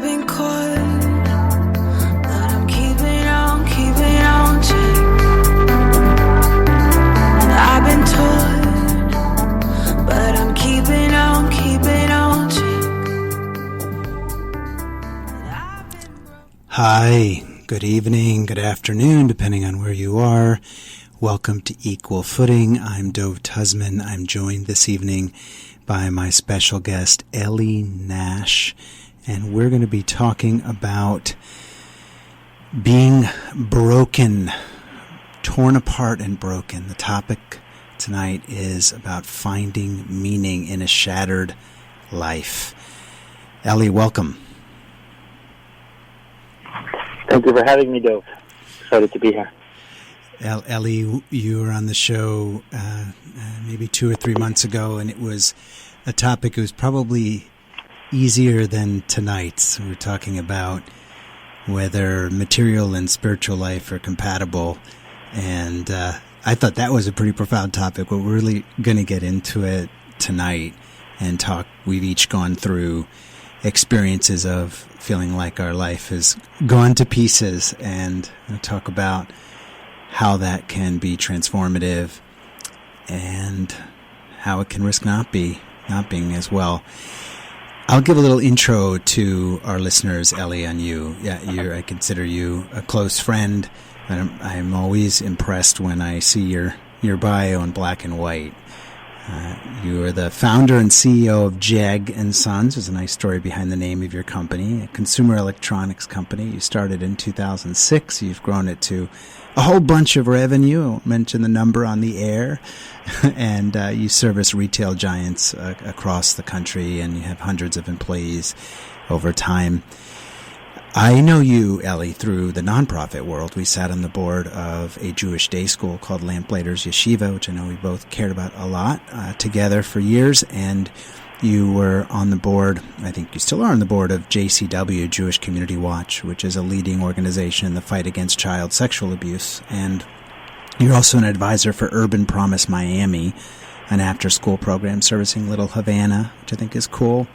I've been caught, but I'm keeping on check. And I've been taught, but I'm keeping on check. Hi, good evening, good afternoon, depending on where you are. Welcome to Equal Footing. I'm Dove Tusman. I'm joined this evening by my special guest, Ellie Nash, and we're going to be talking about being broken, torn apart and broken. The topic tonight is about finding meaning in a shattered life. Ellie, welcome. Thank you for having me, Dove. Excited to be here. Ellie, you were on the show maybe 2 or 3 months ago, and it was a topic that was probably easier than tonight's. We're talking about whether material and spiritual life are compatible, and I thought that was a pretty profound topic. We're really going to get into it tonight and talk. We've each gone through experiences of feeling like our life has gone to pieces, and we'll talk about how that can be transformative and how it can risk not being as well. I'll give a little intro to our listeners, Ellie, on you. Yeah, I consider you a close friend, and I'm always impressed when I see your bio in black and white. You are the founder and CEO of Jeg & Sons. There's a nice story behind the name of your company, a consumer electronics company. You started in 2006. You've grown it to a whole bunch of revenue. I won't mention the number on the air. And you service retail giants across the country, and you have hundreds of employees over time. I know you, Ellie, through the nonprofit world. We sat on the board of a Jewish day school called Lamplighters Yeshiva, which I know we both cared about a lot, together for years. And you were on the board, I think you still are on the board, of JCW, Jewish Community Watch, which is a leading organization in the fight against child sexual abuse. And you're also an advisor for Urban Promise Miami, an after-school program servicing Little Havana, which I think is cool.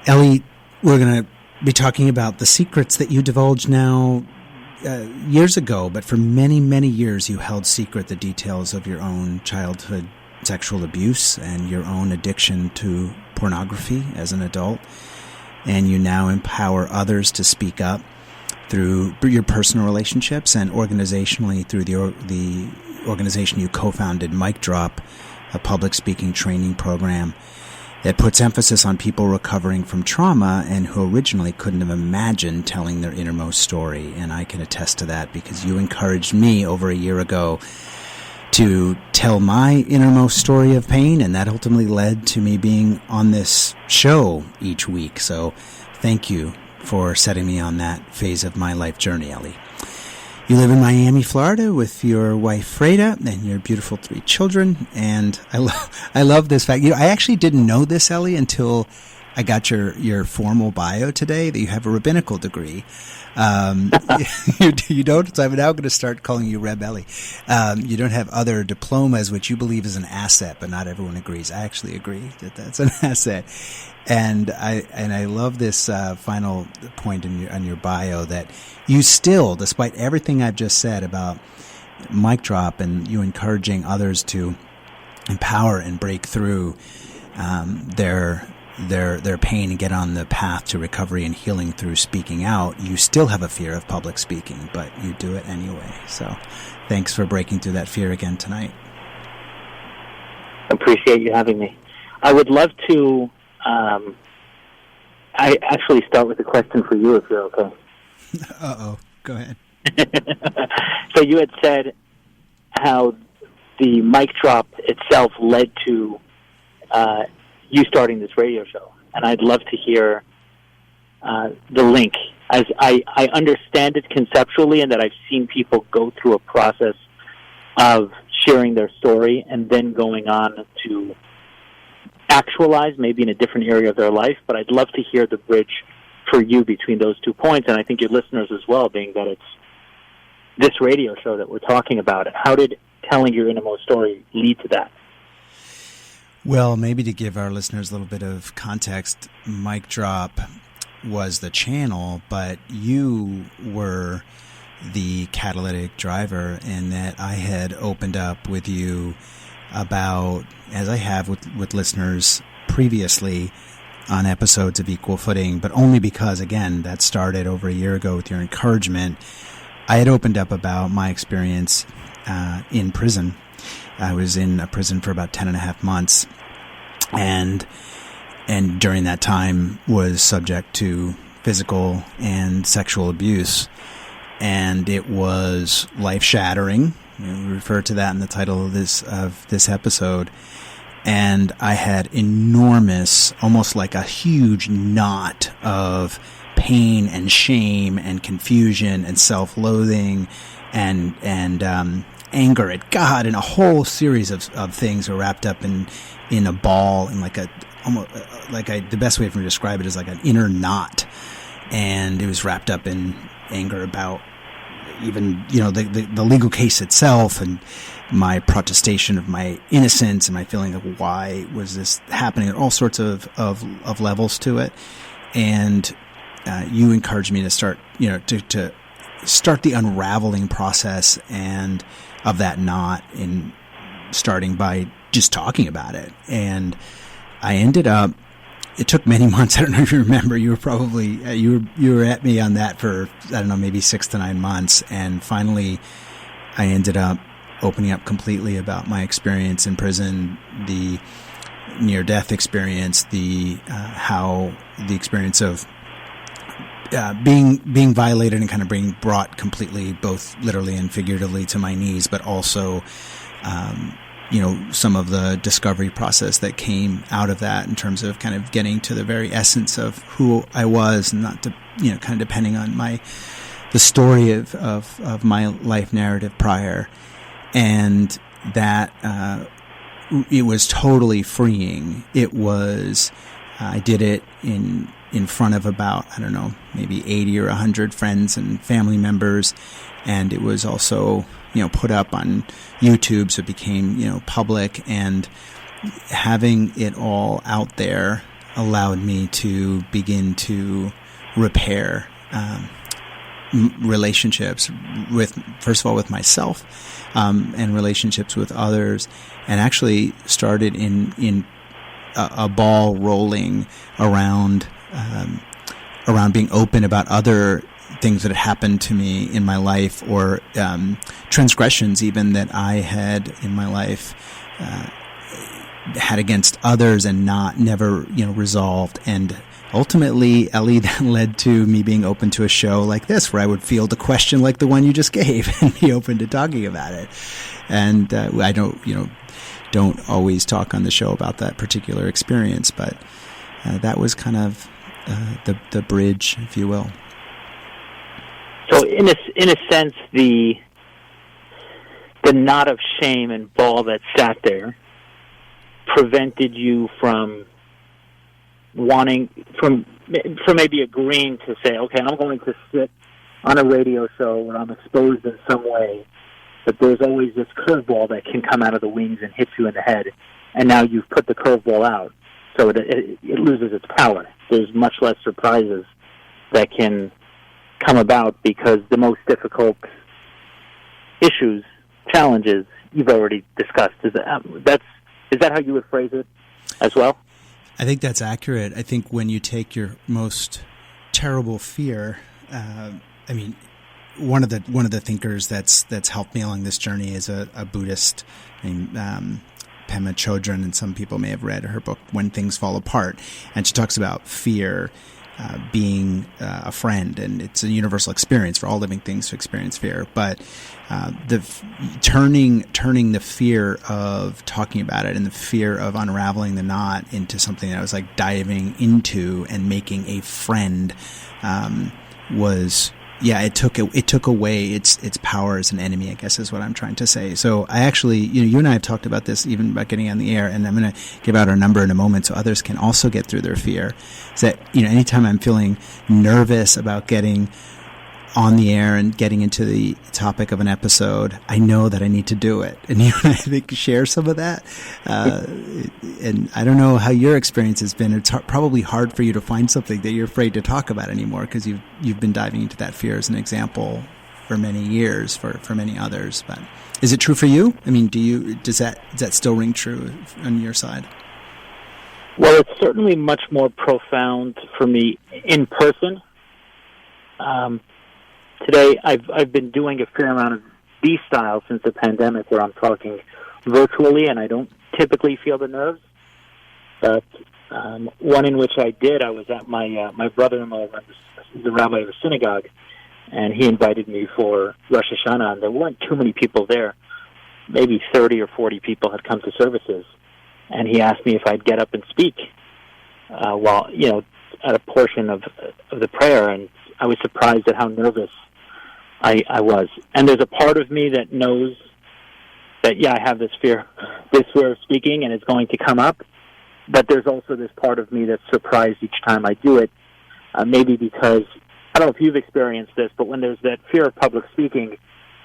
Ellie, we're going to be talking about the secrets that you divulged now years ago, but for many, many years you held secret the details of your own childhood sexual abuse and your own addiction to pornography as an adult. And you now empower others to speak up through your personal relationships and organizationally through the organization you co-founded, Mic Drop, a public speaking training program that puts emphasis on people recovering from trauma and who originally couldn't have imagined telling their innermost story. And I can attest to that because you encouraged me over a year ago to tell my innermost story of pain, and that ultimately led to me being on this show each week. So thank you for setting me on that phase of my life journey, Ellie. You live in Miami, Florida with your wife, Freda, and your beautiful 3 children. And I love this fact. I actually didn't know this, Ellie, until I got your formal bio today, that you have a rabbinical degree. You don't, so I'm now going to start calling you Reb Ellie. You don't have other diplomas, which you believe is an asset, but not everyone agrees. I actually agree that that's an asset. And I love this final point on your bio that you still, despite everything I've just said about Mic Drop and you encouraging others to empower and break through their pain and get on the path to recovery and healing through speaking out, you still have a fear of public speaking, but you do it anyway. So thanks for breaking through that fear again tonight. Appreciate you having me. I would love to I actually start with a question for you, if you're okay. Uh-oh. Go ahead. So you had said how the Mic Drop itself led to you starting this radio show, and I'd love to hear the link. As I understand it conceptually, and that I've seen people go through a process of sharing their story and then going on to actualize maybe in a different area of their life, but I'd love to hear the bridge for you between those 2 points, and I think your listeners as well, being that it's this radio show that we're talking about. How did telling your innermost story lead to that? Well, maybe to give our listeners a little bit of context, Mic Drop was the channel, but you were the catalytic driver in that I had opened up with you about, as I have with listeners previously on episodes of Equal Footing, but only because, again, that started over a year ago with your encouragement. I had opened up about my experience in prison. I was in a prison for about 10 and a half months, and during that time was subject to physical and sexual abuse, and it was life-shattering. We refer to that in the title of this episode. And I had enormous, almost like a huge knot of pain and shame and confusion and self-loathing and anger at God, and a whole series of things were wrapped up in a ball, and the best way for me to describe it is like an inner knot, and it was wrapped up in anger about even the legal case itself, and my protestation of my innocence and my feeling of why was this happening, at all sorts of levels to it. And you encouraged me to start, to start the unraveling process and of that knot, in starting by just talking about it. And I ended up, it took many months. I don't know if you remember, you were probably, you were at me on that for, I don't know, maybe 6 to 9 months. And finally I ended up opening up completely about my experience in prison, the near-death experience, how the experience of being violated and kind of being brought completely, both literally and figuratively, to my knees, but also, some of the discovery process that came out of that in terms of kind of getting to the very essence of who I was, and not to, kind of depending on the story of my life narrative prior. And that, it was totally freeing. It was, I did it in front of about, I don't know, maybe 80 or 100 friends and family members. And it was also, put up on YouTube, so it became, public. And having it all out there allowed me to begin to repair relationships first of all, with myself, and relationships with others, and actually started in a ball rolling around being open about other things that had happened to me in my life, or transgressions even that I had in my life, had against others and never resolved. And ultimately, Ellie, that led to me being open to a show like this, where I would field a question like the one you just gave and be open to talking about it. And I don't always talk on the show about that particular experience, but that was kind of the bridge, if you will. So in a sense, the knot of shame and ball that sat there prevented you from maybe agreeing to say, okay, I'm going to sit on a radio show where I'm exposed in some way, but there's always this curveball that can come out of the wings and hit you in the head, and now you've put the curveball out, so it loses its power. There's much less surprises that can come about, because the most difficult issues, challenges, you've already discussed. Is that how you would phrase it as well? I think that's accurate. I think when you take your most terrible fear, one of the thinkers that's helped me along this journey is a Buddhist named Pema Chodron, and some people may have read her book When Things Fall Apart, and she talks about fear being a friend, and it's a universal experience for all living things to experience fear. But turning the fear of talking about it and the fear of unraveling the knot into something that I was like diving into and making a friend was. Yeah, it took away its power as an enemy, I guess is what I'm trying to say. So I actually, you and I have talked about this, even about getting on the air, and I'm going to give out our number in a moment so others can also get through their fear. Is that, anytime I'm feeling nervous about getting on the air and getting into the topic of an episode, I know that I need to do it. And you and I think share some of that. And I don't know how your experience has been. It's probably hard for you to find something that you're afraid to talk about anymore, because you've been diving into that fear as an example for many years for many others. But is it true for you? I mean, does that still ring true on your side? Well, it's certainly much more profound for me in person. Today, I've been doing a fair amount of these styles since the pandemic, where I'm talking virtually, and I don't typically feel the nerves. But one in which I did, I was at my brother-in-law, the rabbi of a synagogue, and he invited me for Rosh Hashanah, and there weren't too many people there. Maybe 30 or 40 people had come to services, and he asked me if I'd get up and speak while, at a portion of the prayer, and I was surprised at how nervous I was. And there's a part of me that knows that, I have this fear of speaking, and it's going to come up. But there's also this part of me that's surprised each time I do it, maybe because, I don't know if you've experienced this, but when there's that fear of public speaking,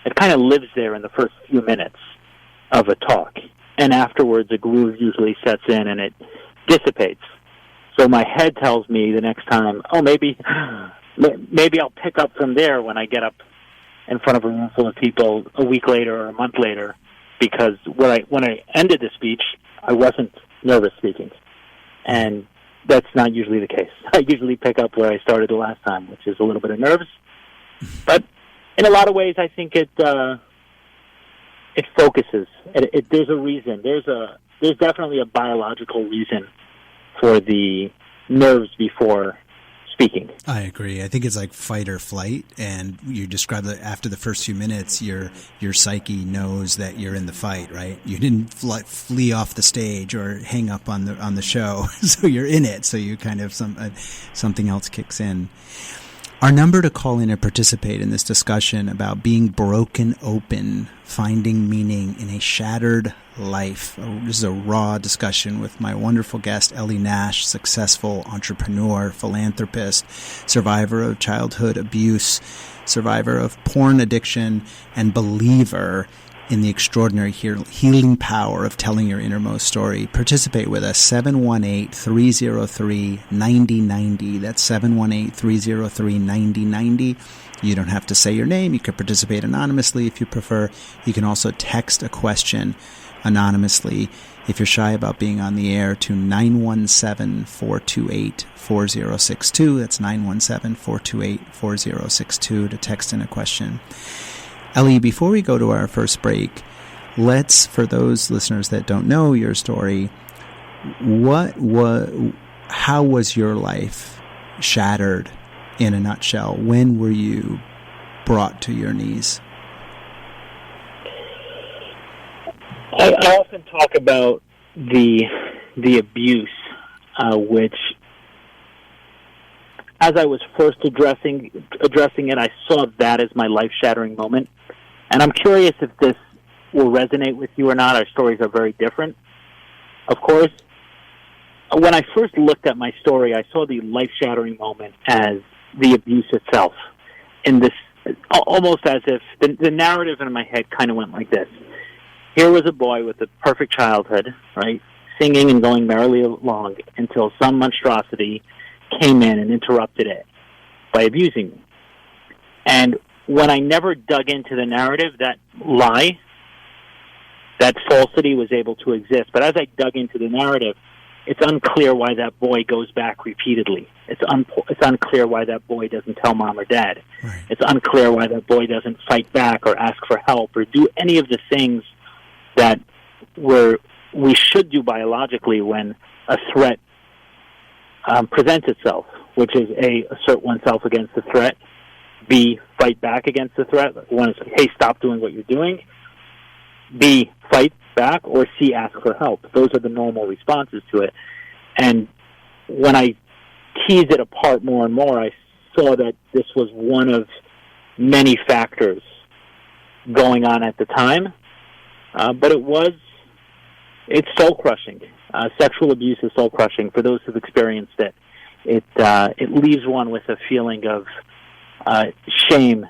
it kind of lives there in the first few minutes of a talk. And afterwards, a groove usually sets in and it dissipates. So my head tells me the next time, maybe I'll pick up from there when I get up in front of a room full of people a week later or a month later, because when I ended the speech, I wasn't nervous speaking. And that's not usually the case. I usually pick up where I started the last time, which is a little bit of nerves. But in a lot of ways, I think it focuses. There's a reason. There's definitely a biological reason for the nerves before speaking. I agree. I think it's like fight or flight, and you describe that after the first few minutes, your psyche knows that you're in the fight, right? You didn't flee off the stage or hang up on the show, so you're in it. So you kind of something else kicks in. Our number to call in and participate in this discussion about being broken open, finding meaning in a shattered life. This is a raw discussion with my wonderful guest, Ellie Nash, successful entrepreneur, philanthropist, survivor of childhood abuse, survivor of porn addiction, and believer in the extraordinary healing power of telling your innermost story. Participate with us, 718-303-9090. That's 718-303-9090. You don't have to say your name. You can participate anonymously if you prefer. You can also text a question anonymously if you're shy about being on the air to 917-428-4062. That's 917-428-4062 to text in a question. Ellie, before we go to our first break, for those listeners that don't know your story, how was your life shattered in a nutshell? When were you brought to your knees? I often talk about the abuse, which, as I was first addressing it, I saw that as my life-shattering moment. And I'm curious if this will resonate with you or not. Our stories are very different, of course. When I first looked at my story, I saw the life-shattering moment as the abuse itself. In this, almost as if the narrative in my head kind of went like this. Here was a boy with a perfect childhood, right, singing and going merrily along until some monstrosity came in and interrupted it by abusing me. And when I never dug into the narrative, that lie, that falsity was able to exist. But as I dug into the narrative, it's unclear why that boy goes back repeatedly. It's unclear why that boy doesn't tell mom or dad. Right. It's unclear why that boy doesn't fight back or ask for help or do any of the things that we should do biologically when a threat presents itself, which is A, assert oneself against the threat, B, fight back against the threat. One is, hey, stop doing what you're doing. B, fight back, or C, ask for help. Those are the normal responses to it. And when I teased it apart more and more, I saw that this was one of many factors going on at the time. But it's soul-crushing. Sexual abuse is soul-crushing. For those who've experienced it, it leaves one with a feeling of shame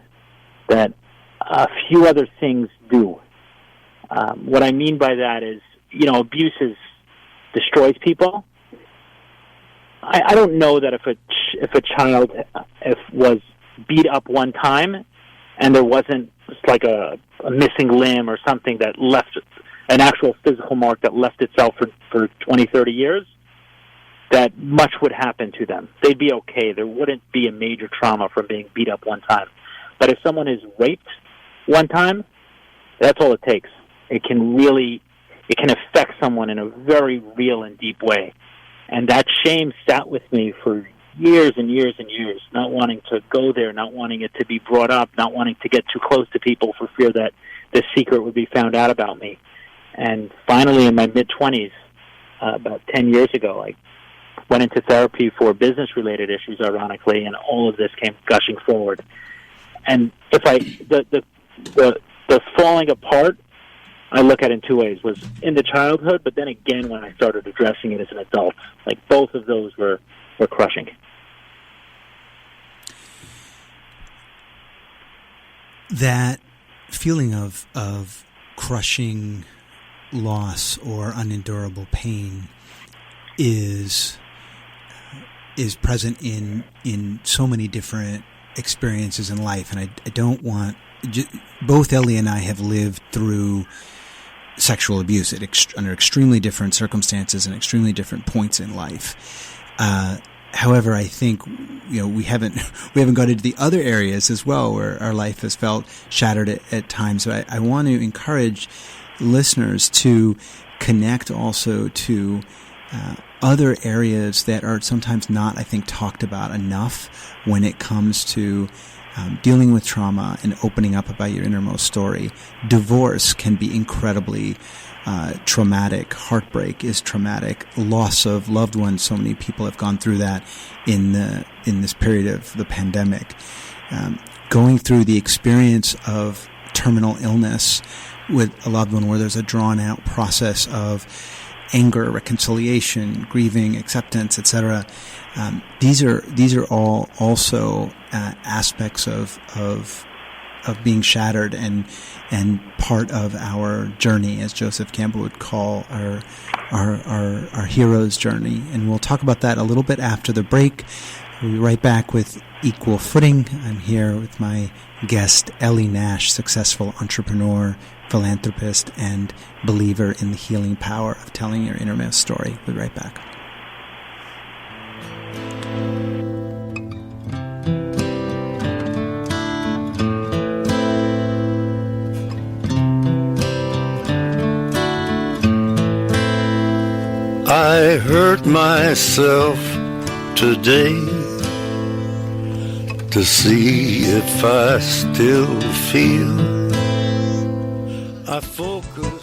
that a few other things do. What I mean by that is, abuse destroys people. I don't know that if a child was beat up one time and there wasn't just like a missing limb or something that left an actual physical mark that left itself for 20, 30 years, that much would happen to them. They'd be okay. There wouldn't be a major trauma from being beat up one time. But if someone is raped one time, that's all it takes. It can affect someone in a very real and deep way. And that shame sat with me for years and years and years, not wanting to go there, not wanting it to be brought up, not wanting to get too close to people for fear that the secret would be found out about me. And finally, in my mid-20s, about 10 years ago, I went into therapy for business-related issues, ironically, and all of this came gushing forward. And the falling apart, I look at it in two ways, was in the childhood, but then again when I started addressing it as an adult. Like, both of those were crushing. That feeling of crushing loss or unendurable pain is present in so many different experiences in life, and I don't want... Both Ellie and I have lived through sexual abuse under extremely different circumstances and extremely different points in life. However, I think we haven't got into the other areas as well where our life has felt shattered at times. So I want to encourage listeners to connect also to other areas that are sometimes not, I think, talked about enough when it comes to dealing with trauma and opening up about your innermost story. Divorce can be incredibly traumatic. Heartbreak is traumatic. Loss of loved ones. So many people have gone through that in this period of the pandemic. Going through the experience of terminal illness with a loved one, where there's a drawn out process of anger, reconciliation, grieving, acceptance, etc. These are all also aspects of being shattered and part of our journey, as Joseph Campbell would call our hero's journey. And we'll talk about that a little bit after the break. We'll be right back with Equal Footing. I'm here with my guest, Ellie Nash, successful entrepreneur, philanthropist, and believer in the healing power of telling your innermost story. We'll be right back. I hurt myself today to see if I still feel. I focus.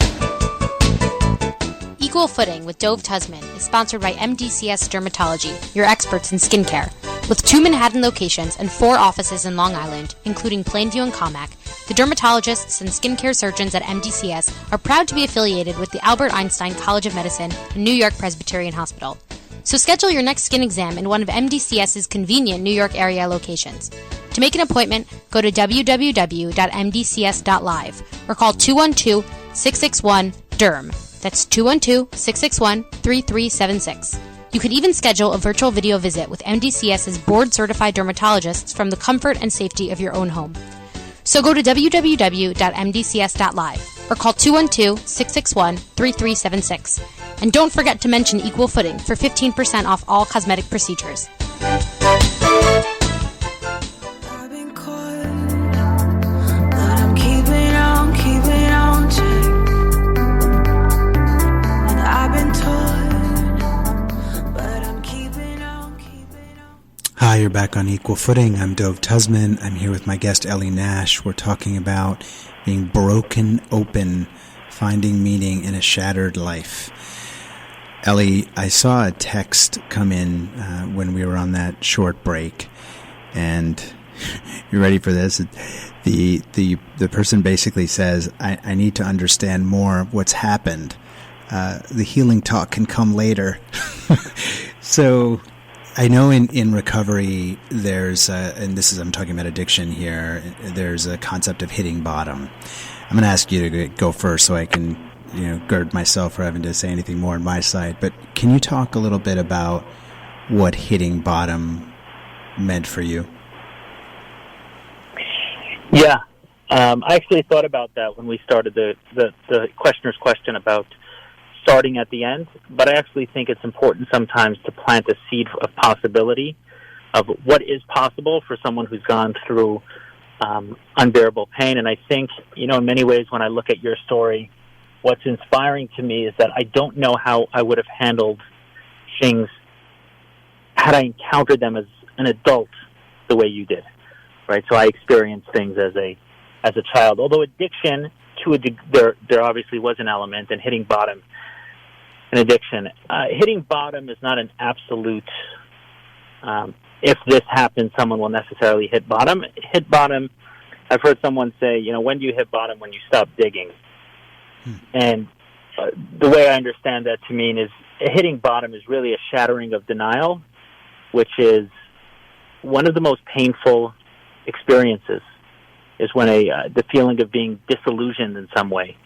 Equal Footing with Dove Tusman is sponsored by MDCS Dermatology, your experts in skincare. With 2 Manhattan locations and 4 offices in Long Island, including Plainview and Commack, the dermatologists and skincare surgeons at MDCS are proud to be affiliated with the Albert Einstein College of Medicine and New York Presbyterian Hospital. So schedule your next skin exam in one of MDCS's convenient New York area locations. To make an appointment, go to www.mdcs.live or call 212-661-DERM. That's 212-661-3376. You could even schedule a virtual video visit with MDCS's board-certified dermatologists from the comfort and safety of your own home. So go to www.mdcs.live or call 212-661-3376. And don't forget to mention Equal Footing for 15% off all cosmetic procedures. I've been caught, but I'm keeping on check. And I've been taught, but I'm keeping on. Hi, you're back on Equal Footing. I'm Dove Tusman. I'm here with my guest, Ellie Nash. We're talking about being broken open, finding meaning in a shattered life. Ellie, I saw a text come in when we were on that short break, and you ready for this? The person basically says, I need to understand more of what's happened. The healing talk can come later. So I know in recovery there's and this is, I'm talking about addiction here, there's a concept of hitting bottom. I'm going to ask you to go first so I can, gird myself for having to say anything more on my side. But can you talk a little bit about what hitting bottom meant for you? Yeah. I actually thought about that when we started the questioner's question about starting at the end, but I actually think it's important sometimes to plant a seed of possibility of what is possible for someone who's gone through unbearable pain. And I think, in many ways, when I look at your story, what's inspiring to me is that I don't know how I would have handled things had I encountered them as an adult the way you did, right? So I experienced things as a child. Although addiction, there obviously was an element, and hitting bottom, an addiction. Hitting bottom is not an absolute, if this happens, someone will necessarily hit bottom. Hit bottom, I've heard someone say, when do you hit bottom? When you stop digging. And the way I understand that to mean is hitting bottom is really a shattering of denial, which is one of the most painful experiences, is when the feeling of being disillusioned in some way.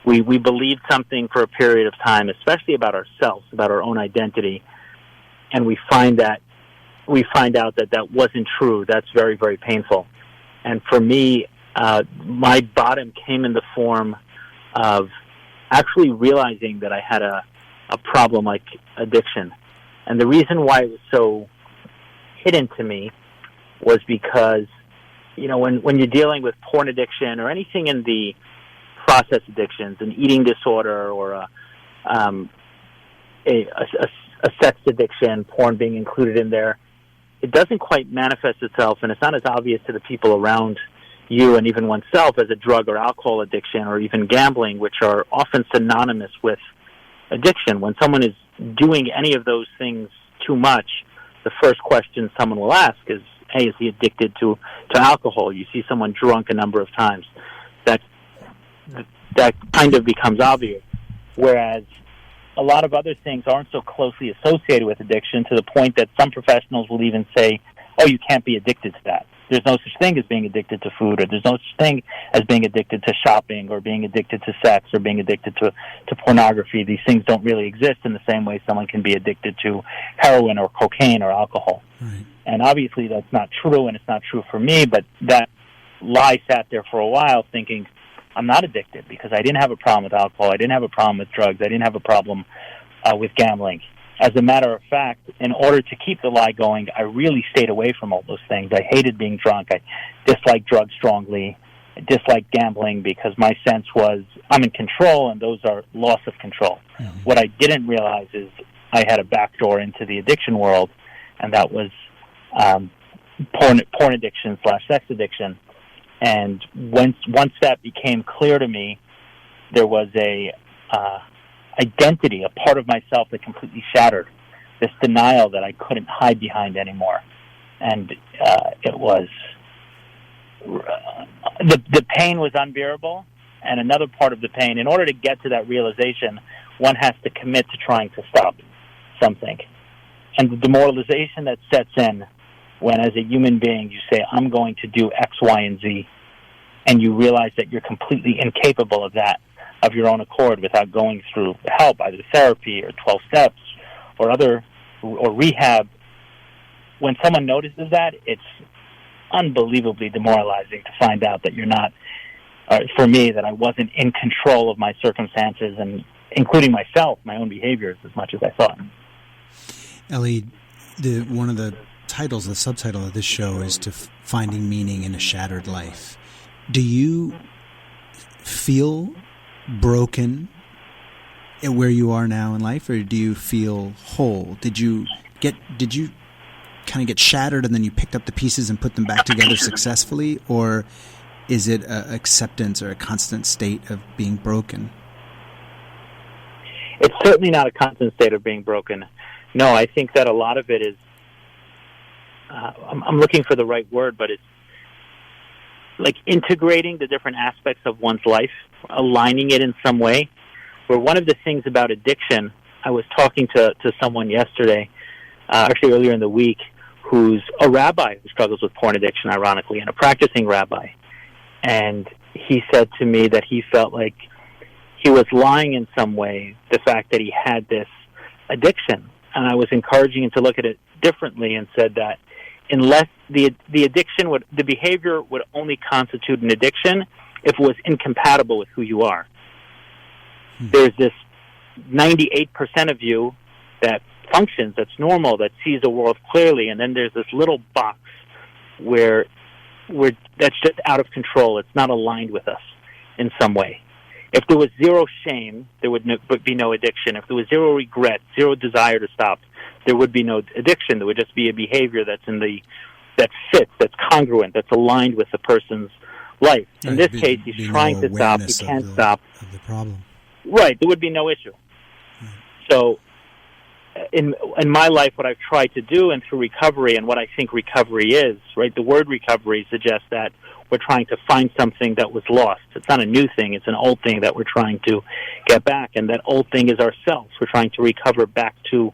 We believed something for a period of time, especially about ourselves, about our own identity, and we find out that wasn't true. That's very, very painful. And for me, my bottom came in the form of actually realizing that I had a problem like addiction. And the reason why it was so hidden to me was because, when you're dealing with porn addiction or anything in the process addictions, an eating disorder or a sex addiction, porn being included in there, it doesn't quite manifest itself, and it's not as obvious to the people around you and even oneself as a drug or alcohol addiction or even gambling, which are often synonymous with addiction. When someone is doing any of those things too much, the first question someone will ask is, hey, is he addicted to alcohol? You see someone drunk a number of times. That kind of becomes obvious, whereas a lot of other things aren't so closely associated with addiction, to the point that some professionals will even say, oh, you can't be addicted to that. There's no such thing as being addicted to food, or there's no such thing as being addicted to shopping, or being addicted to sex, or being addicted to pornography. These things don't really exist in the same way someone can be addicted to heroin or cocaine or alcohol. Right. And obviously that's not true, and it's not true for me, but that lie sat there for a while thinking, I'm not addicted because I didn't have a problem with alcohol. I didn't have a problem with drugs. I didn't have a problem with gambling. As a matter of fact, in order to keep the lie going, I really stayed away from all those things. I hated being drunk. I disliked drugs strongly. I disliked gambling because my sense was I'm in control, and those are loss of control. Mm-hmm. What I didn't realize is I had a backdoor into the addiction world, and that was porn addiction / sex addiction. And once that became clear to me, there was a identity, a part of myself that completely shattered. This denial that I couldn't hide behind anymore, and it was the pain was unbearable. And another part of the pain, in order to get to that realization, one has to commit to trying to stop something, and the demoralization that sets in when, as a human being, you say, I'm going to do X, Y, and Z, and you realize that you're completely incapable of that, of your own accord, without going through help, either therapy or 12 steps or rehab. When someone notices that, it's unbelievably demoralizing to find out that you're not, for me, that I wasn't in control of my circumstances, and including myself, my own behaviors, as much as I thought. Ellie, one of the titles, the subtitle of this show is Finding Meaning in a Shattered Life. Do you feel broken at where you are now in life, or do you feel whole? Did you kind of get shattered and then you picked up the pieces and put them back together successfully, or is it an acceptance or a constant state of being broken? It's certainly not a constant state of being broken. No, I think that a lot of it is, I'm looking for the right word, but it's like integrating the different aspects of one's life, aligning it in some way. Where one of the things about addiction, I was talking to someone yesterday actually earlier in the week, who's a rabbi who struggles with porn addiction, ironically, and a practicing rabbi. And he said to me that he felt like he was lying in some way, the fact that he had this addiction. And I was encouraging him to look at it differently and said that unless the behavior would only constitute an addiction if it was incompatible with who you are. There's this 98% of you that functions, that's normal, that sees the world clearly, and then there's this little box where that's just out of control. It's not aligned with us in some way. If there was zero shame, there would be no addiction. If there was zero regret, zero desire to stop, there would be no addiction. There would just be a behavior that fits, that's congruent, that's aligned with the person's life. In this case, he's trying to stop. He can't stop. Of the problem. Right. There would be no issue. So in my life, what I've tried to do, and through recovery, and what I think recovery is, right, the word recovery suggests that we're trying to find something that was lost. It's not a new thing. It's an old thing that we're trying to get back, and that old thing is ourselves. We're trying to recover back to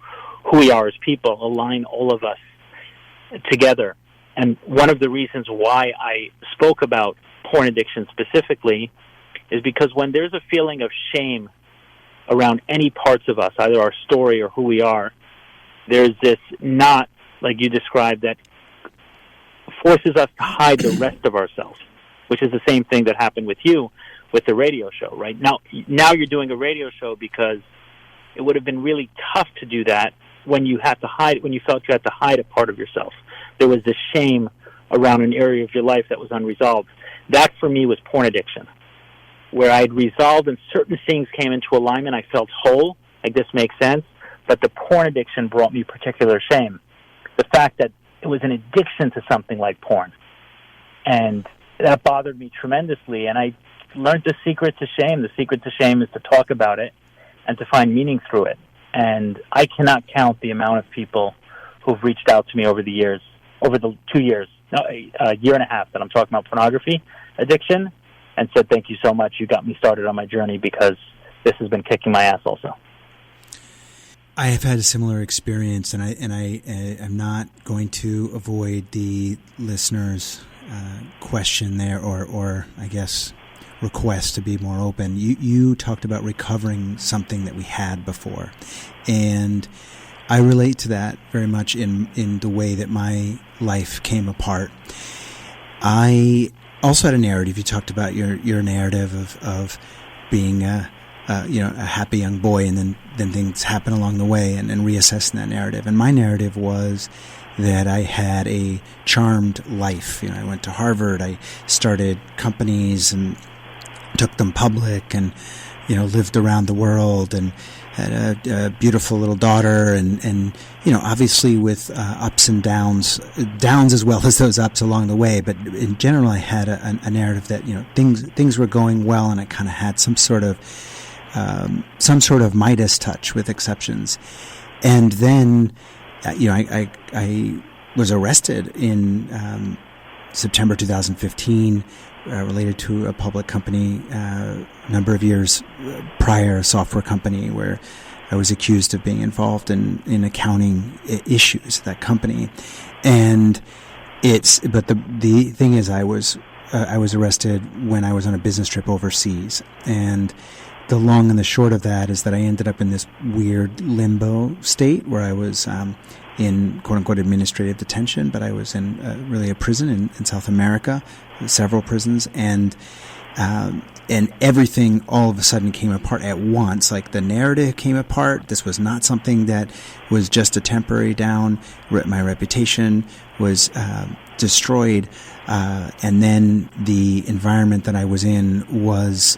who we are as people, align all of us together. And one of the reasons why I spoke about porn addiction specifically is because when there's a feeling of shame around any parts of us, either our story or who we are, there's this knot, like you described, that forces us to hide the rest of ourselves, which is the same thing that happened with you with the radio show, right? Now you're doing a radio show because it would have been really tough to do that when you felt you had to hide a part of yourself. There was this shame around an area of your life that was unresolved. That, for me, was porn addiction, where I'd resolved and certain things came into alignment. I felt whole, like this makes sense, but the porn addiction brought me particular shame. The fact that it was an addiction to something like porn. And that bothered me tremendously, and I learned the secret to shame. The secret to shame is to talk about it and to find meaning through it. And I cannot count the amount of people who've reached out to me over the years, over the 2 years, a year and a half that I'm talking about pornography addiction, and said, thank you so much. You got me started on my journey because this has been kicking my ass also. I have had a similar experience, and I'm not going to avoid the listeners' question there, or I guess request to be more open. You talked about recovering something that we had before, and I relate to that very much in the way that my life came apart. I also had a narrative. You talked about your narrative of being a happy young boy, and then things happen along the way, and reassessing that narrative. And my narrative was that I had a charmed life. I went to Harvard. I started companies and took them public, and lived around the world, and had a beautiful little daughter, and obviously with ups and downs as well as those ups along the way. But in general, I had a narrative that things were going well, and I kind of had some sort of Midas touch, with exceptions. And then I was arrested in September 2015. Related to a public company a number of years prior, a software company, where I was accused of being involved in accounting issues at that company. And but the thing is, I was arrested when I was on a business trip overseas. And the long and the short of that is that I ended up in this weird limbo state where I was in quote-unquote administrative detention, but I was in really a prison in South America, several prisons, and everything all of a sudden came apart at once. Like, the narrative came apart. This was not something that was just a temporary down. My reputation was destroyed, and then the environment that I was in was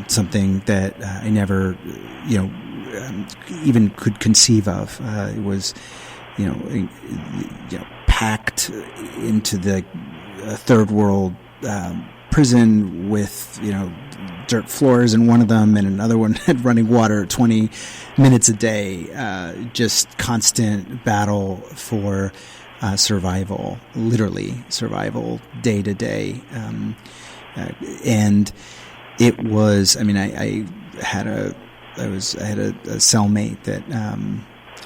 something that I never, even could conceive of. It was packed into the third world prison with, dirt floors in one of them, and another one had running water 20 minutes a day. Just constant battle for survival, literally survival, day to day. And it was, I had a cellmate that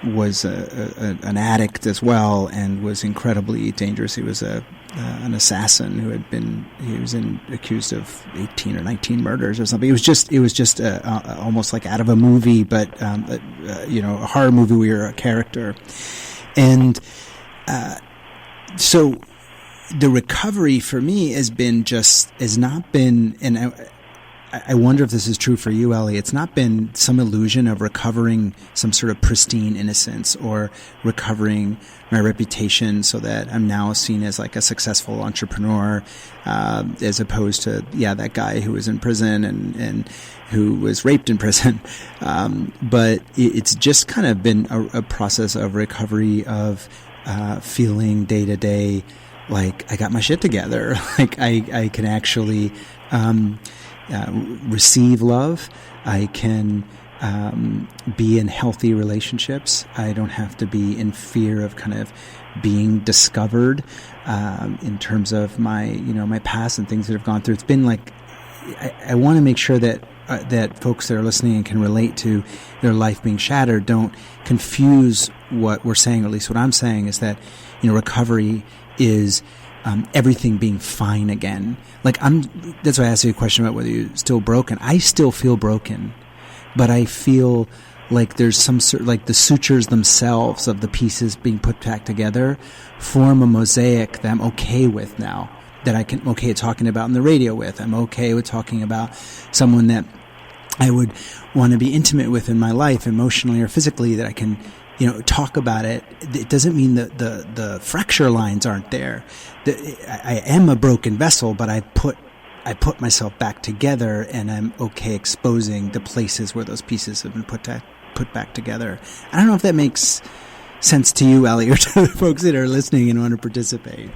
was an addict as well, and was incredibly dangerous. He was an assassin who was accused of 18 or 19 murders or something. It was just almost like out of a movie, but a horror movie where you're a character. And so the recovery for me has not been, and I wonder if this is true for you, Ellie. It's not been some illusion of recovering some sort of pristine innocence or recovering my reputation so that I'm now seen as like a successful entrepreneur, as opposed to, that guy who was in prison and who was raped in prison. But it's just kind of been a process of recovery of feeling day to day like I got my shit together. Like I can actually receive love. I can be in healthy relationships. I don't have to be in fear of kind of being discovered in terms of my past and things that have gone through. It's been like I want to make sure that folks that are listening and can relate to their life being shattered don't confuse what we're saying, or at least what I'm saying is that recovery is everything being fine again. Like that's why I asked you a question about whether you're still broken. I still feel broken, but I feel like there's some sort, like the sutures themselves of the pieces being put back together form a mosaic that I'm okay with now, that I can okay talking about in the radio with. I'm okay with talking about someone that I would want to be intimate with in my life, emotionally or physically, that I can talk about it. It doesn't mean that the fracture lines aren't there. I am a broken vessel, but I put myself back together, and I'm okay exposing the places where those pieces have been put back together. I don't know if that makes sense to you, Ellie, or to the folks that are listening and want to participate.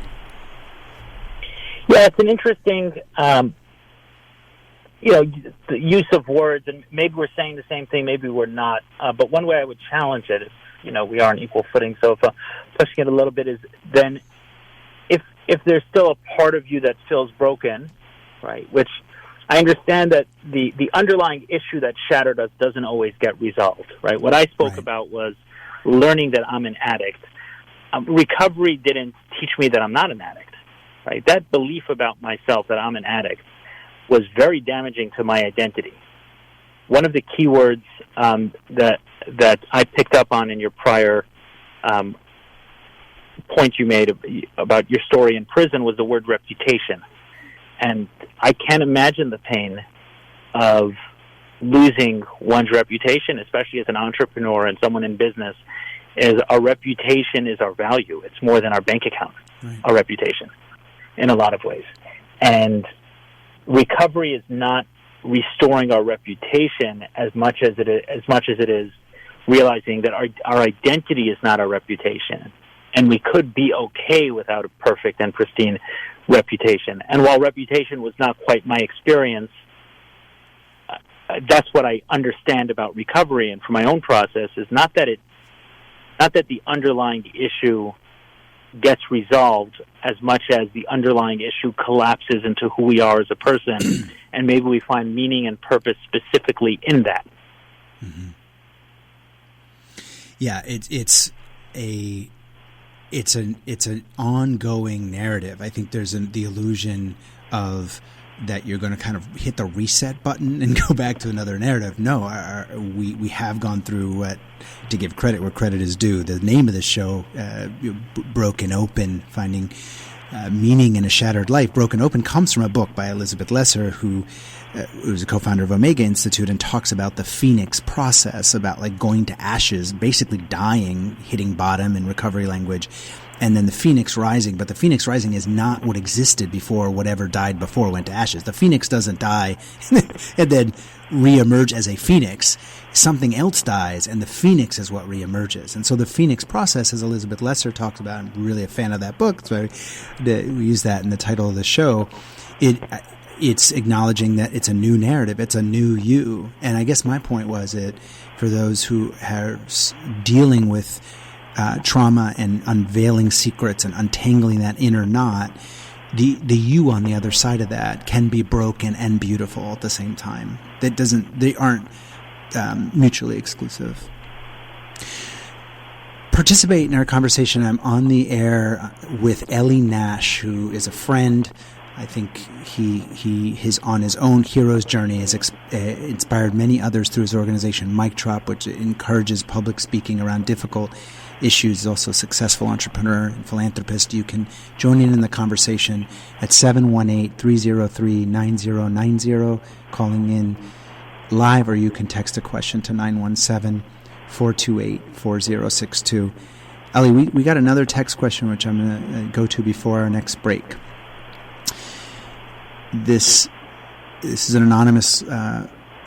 Yeah, it's an interesting, the use of words, and maybe we're saying the same thing, maybe we're not. But one way I would challenge it is, we are on equal footing. So if pushing it a little bit is then if there's still a part of you that feels broken, right, which I understand that the underlying issue that shattered us doesn't always get resolved, right? What I spoke about was learning that I'm an addict. Recovery didn't teach me that I'm not an addict, right? That belief about myself that I'm an addict was very damaging to my identity. One of the key words that I picked up on in your prior point you made about your story in prison was the word reputation. And I can't imagine the pain of losing one's reputation, especially as an entrepreneur and someone in business. Is our reputation is our value. It's more than our bank account, our reputation, in a lot of ways. And recovery is not restoring our reputation as much as it is realizing that our identity is not our reputation, and we could be okay without a perfect and pristine reputation. And while reputation was not quite my experience, that's what I understand about recovery. And for my own process is not that the underlying issue gets resolved as much as the underlying issue collapses into who we are as a person, and maybe we find meaning and purpose specifically in that. Mm-hmm. Yeah, it's an ongoing narrative. I think there's the illusion of that you're going to kind of hit the reset button and go back to another narrative. No, we have gone through to give credit where credit is due. The name of the show, Broken Open, Finding Meaning in a Shattered Life. Broken Open comes from a book by Elizabeth Lesser, who was a co-founder of Omega Institute, and talks about the phoenix process, about like going to ashes, basically dying, hitting bottom in recovery language, and then the phoenix rising. But the phoenix rising is not what existed before whatever died before went to ashes. The phoenix doesn't die and then reemerge as a phoenix. Something else dies, and the phoenix is what reemerges. And so the phoenix process, as Elizabeth Lesser talks about, I'm really a fan of that book, so we use that in the title of the show. It's acknowledging that it's a new narrative, it's a new you. And I guess my point was that for those who are dealing with trauma and unveiling secrets and untangling that inner knot, the you on the other side of that can be broken and beautiful at the same time. They aren't mutually exclusive. participate in our conversation, I'm on the air with Ellie Nash, who is a friend. I think his on his own hero's journey has inspired many others through his organization, Mic Drop, which encourages public speaking around difficult issues. He's also a successful entrepreneur and philanthropist. You can join in the conversation at 718-303-9090, calling in live, or you can text a question to 917-428-4062. Ellie, we got another text question, which I'm going to go to before our next break. This is an anonymous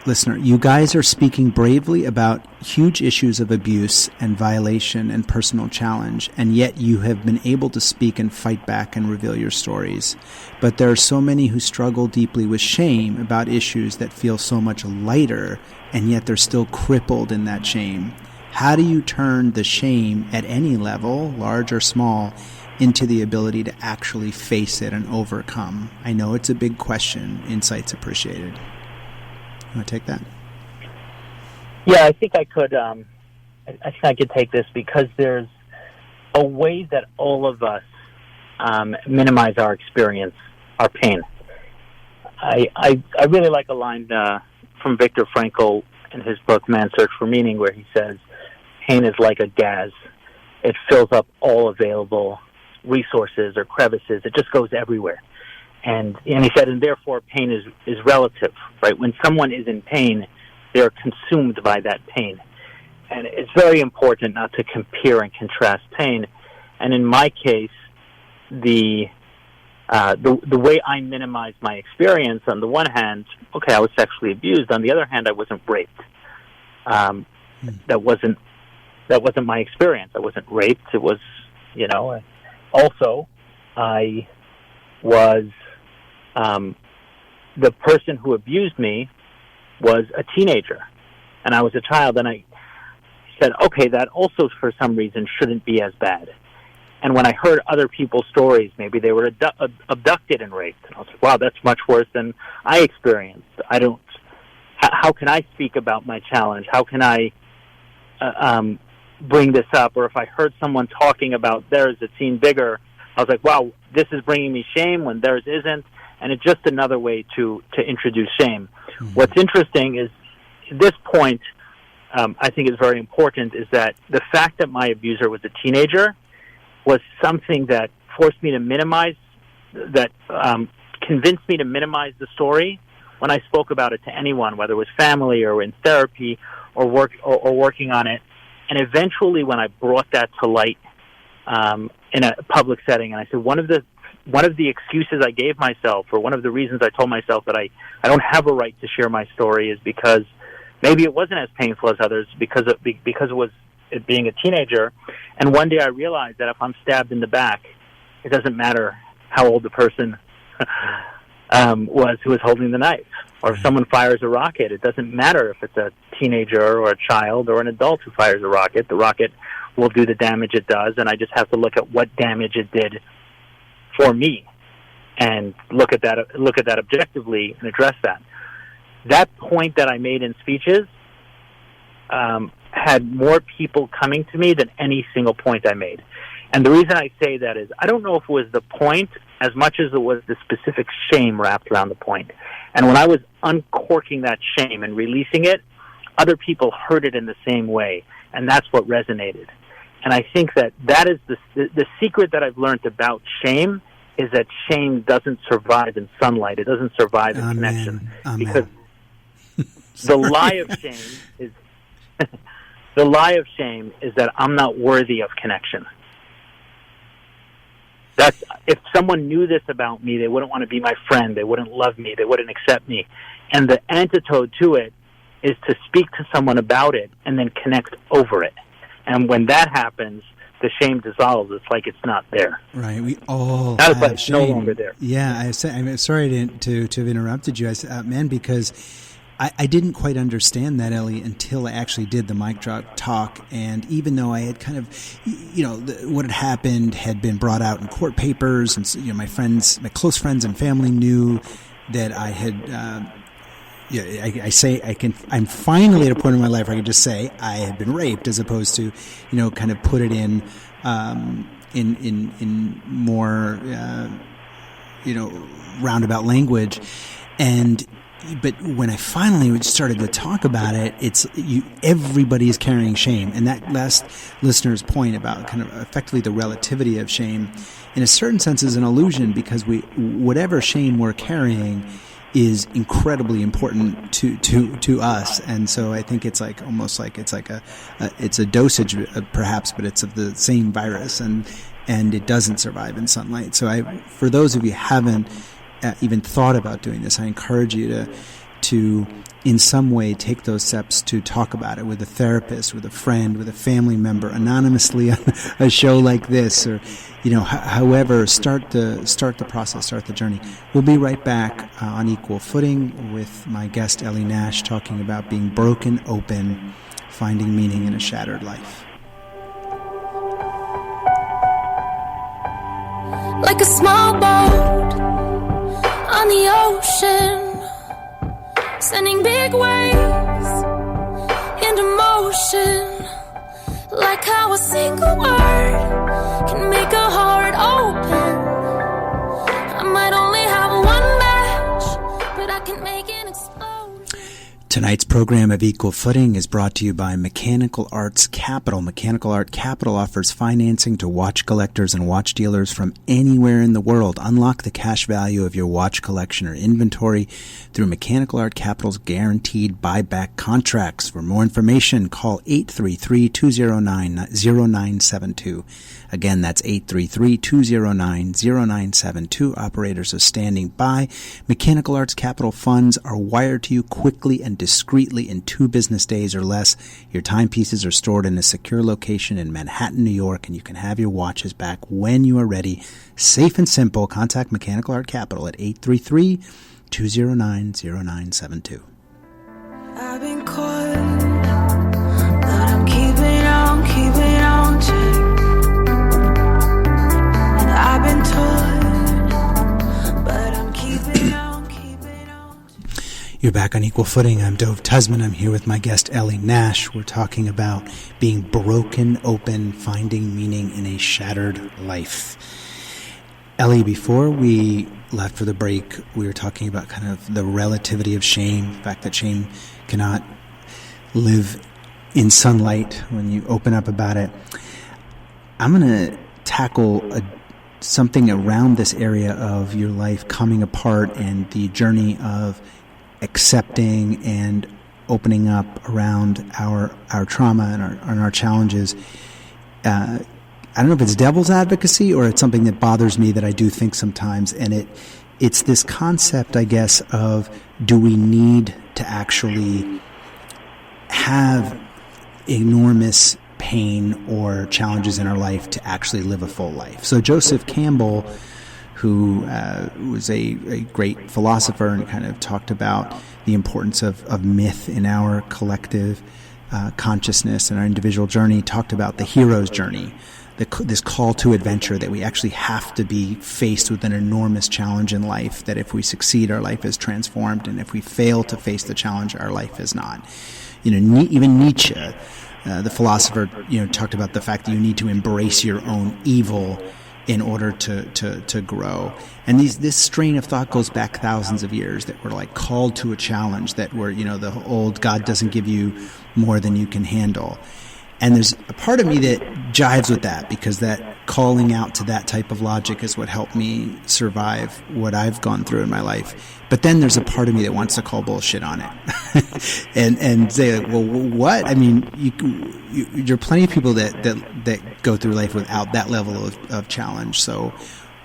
listener. You guys are speaking bravely about huge issues of abuse and violation and personal challenge, and yet you have been able to speak and fight back and reveal your stories. But there are so many who struggle deeply with shame about issues that feel so much lighter, and yet they're still crippled in that shame. How do you turn the shame at any level, large or small, into the ability to actually face it and overcome? I know it's a big question. Insights appreciated. You want to take that? Yeah, I think I could. I think I could take this, because there's a way that all of us minimize our experience, our pain. I really like a line from Viktor Frankl in his book Man's Search for Meaning, where he says, "Pain is like a gas; it fills up all available resources or crevices. It just goes everywhere." And he said, and therefore pain is relative, right? When someone is in pain, they're consumed by that pain. And it's very important not to compare and contrast pain. And in my case, the way I minimize my experience, on the one hand, okay, I was sexually abused. On the other hand, I wasn't raped. That wasn't my experience. I wasn't raped. It was, also, I was, the person who abused me was a teenager, and I was a child, and I said, okay, that also for some reason shouldn't be as bad. And when I heard other people's stories, maybe they were abducted and raped, and I was like, wow, that's much worse than I experienced. How can I speak about my challenge? How can I bring this up? Or if I heard someone talking about theirs that seemed bigger, I was like, wow, this is bringing me shame when theirs isn't. And it's just another way to introduce shame. Mm-hmm. What's interesting is, at this point, I think is very important, is that the fact that my abuser was a teenager was something that forced me to minimize, that convinced me to minimize the story when I spoke about it to anyone, whether it was family or in therapy or working on it. And eventually, when I brought that to light in a public setting, and I said, one of the excuses I gave myself, or one of the reasons I told myself that I don't have a right to share my story, is because maybe it wasn't as painful as others, because it was it being a teenager. And one day I realized that if I'm stabbed in the back, it doesn't matter how old the person was who was holding the knife. Or if someone fires a rocket, it doesn't matter if it's a teenager or a child or an adult who fires a rocket. The rocket will do the damage it does, and I just have to look at what damage it did for me, and look at that objectively and address that. That point that I made in speeches had more people coming to me than any single point I made. And the reason I say that is, I don't know if it was the point as much as it was the specific shame wrapped around the point. And when I was uncorking that shame and releasing it, other people heard it in the same way, and that's what resonated. And I think that is the secret that I've learned about shame, is that shame doesn't survive in sunlight. It doesn't survive in connection. Amen. Because the lie of shame is the lie of shame is that I'm not worthy of connection. That's, if someone knew this about me, they wouldn't want to be my friend. They wouldn't love me. They wouldn't accept me. And the antidote to it is to speak to someone about it and then connect over it. And when that happens, the shame dissolves. It's like it's not there. Right. We all have shame. It's no longer there. Yeah. I'm sorry to have interrupted you, man, because I didn't quite understand that, Ellie, until I actually did the Mic Drop talk. And even though I had kind of, what had happened had been brought out in court papers, and my close friends and family knew that I had I'm finally at a point in my life where I can just say I have been raped, as opposed to, kind of put it in more, roundabout language. But when I finally started to talk about it, everybody is carrying shame. And that last listener's point about kind of effectively the relativity of shame, in a certain sense, is an illusion, because whatever shame we're carrying is incredibly important to us. And so I think it's like almost like it's a dosage perhaps, but it's of the same virus, and it doesn't survive in sunlight. So for those of you who haven't even thought about doing this, I encourage you to in some way take those steps to talk about it with a therapist, with a friend, with a family member, anonymously on a show like this, or however, start the process, start the journey. We'll be right back on Equal Footing with my guest Ellie Nash, talking about being broken open, finding meaning in a shattered life. Like a small boat on the ocean, sending big waves into motion. Like how a single word can make a heart open. I might only have one match, but I can make an explosion. Tonight's program of Equal Footing is brought to you by Mechanical Arts Capital. Mechanical Art Capital offers financing to watch collectors and watch dealers from anywhere in the world. Unlock the cash value of your watch collection or inventory through Mechanical Art Capital's guaranteed buyback contracts. For more information, call 833-209-0972. Again, that's 833-209-0972. Operators are standing by. Mechanical Arts Capital funds are wired to you quickly and discreetly in 2 business days or less. Your timepieces are stored in a secure location in Manhattan, New York, and you can have your watches back when you are ready. Safe and simple. Contact Mechanical Art Capital at 833-209-0972. I've been caught, but I'm keeping on to. And I've been torn, but I'm keeping on. You're back on Equal Footing. I'm Dove Tusman. I'm here with my guest Ellie Nash. We're talking about being broken open, finding meaning in a shattered life. Ellie, before we left for the break, we were talking about kind of the relativity of shame, the fact that shame cannot live in sunlight when you open up about it. I'm going to tackle something around this area of your life coming apart and the journey of accepting and opening up around our trauma and our challenges. I don't know if it's devil's advocacy or it's something that bothers me that I do think sometimes, and it's this concept, I guess, of do we need to actually have enormous pain or challenges in our life to actually live a full life? So Joseph Campbell, who was a great philosopher and kind of talked about the importance of myth in our collective consciousness and our individual journey, talked about the hero's journey, this call to adventure, that we actually have to be faced with an enormous challenge in life, that if we succeed, our life is transformed, and if we fail to face the challenge, our life is not. Even Nietzsche, the philosopher, talked about the fact that you need to embrace your own evil in order to grow. And this strain of thought goes back thousands of years, that we're like called to a challenge, that we're, the old God doesn't give you more than you can handle. And there's a part of me that jives with that, because that calling out to that type of logic is what helped me survive what I've gone through in my life. But then there's a part of me that wants to call bullshit on it and say, like, well, what? I mean, there are plenty of people that go through life without that level of challenge. So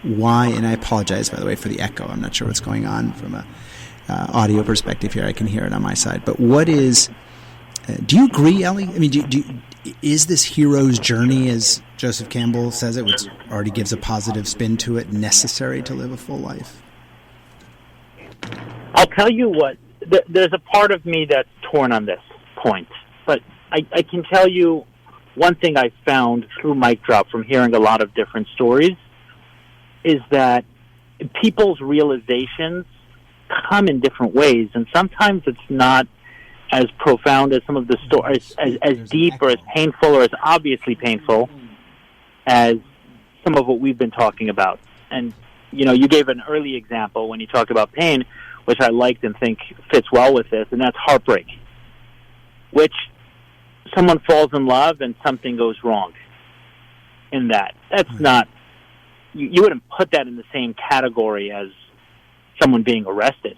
why? And I apologize, by the way, for the echo. I'm not sure what's going on from a audio perspective here. I can hear it on my side. But what is? Do you agree, Ellie? I mean, is this hero's journey, as Joseph Campbell says it, which already gives a positive spin to it, necessary to live a full life? I'll tell you what, there's a part of me that's torn on this point, but I can tell you one thing I found through Mic Drop from hearing a lot of different stories is that people's realizations come in different ways, and sometimes it's not as profound as some of the stories, as deep or as painful or as obviously painful as some of what we've been talking about. And, you gave an early example when you talked about pain, which I liked and think fits well with this, and that's heartbreak, which someone falls in love and something goes wrong in that. That's not, you wouldn't put that in the same category as someone being arrested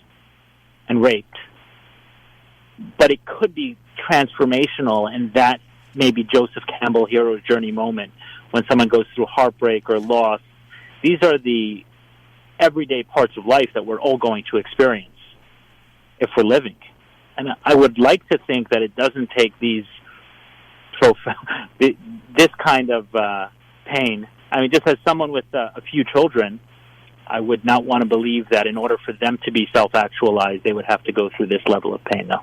and raped. But it could be transformational, and that may be Joseph Campbell hero's journey moment when someone goes through heartbreak or loss. These are the everyday parts of life that we're all going to experience if we're living. And I would like to think that it doesn't take these this kind of pain. I mean, just as someone with a few children, I would not want to believe that in order for them to be self-actualized, they would have to go through this level of pain, though.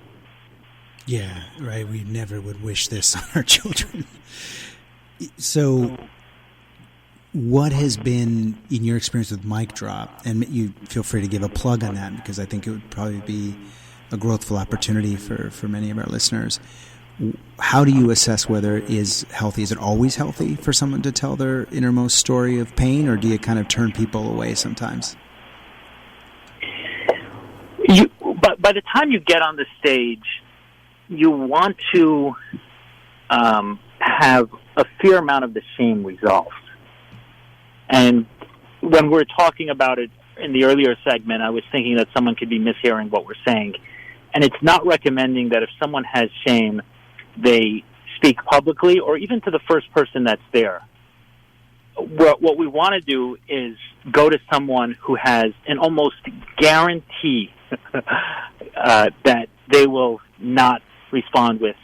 Yeah, right. We never would wish this on our children. So what has been, in your experience with Mic Drop, and you feel free to give a plug on that because I think it would probably be a growthful opportunity for many of our listeners. How do you assess whether it is healthy? Is it always healthy for someone to tell their innermost story of pain, or do you kind of turn people away sometimes? But by the time you get on the stage, you want to have a fair amount of the shame resolved. And when we're talking about it in the earlier segment, I was thinking that someone could be mishearing what we're saying. And it's not recommending that if someone has shame, they speak publicly or even to the first person that's there. What we want to do is go to someone who has an almost guarantee that they will not respond with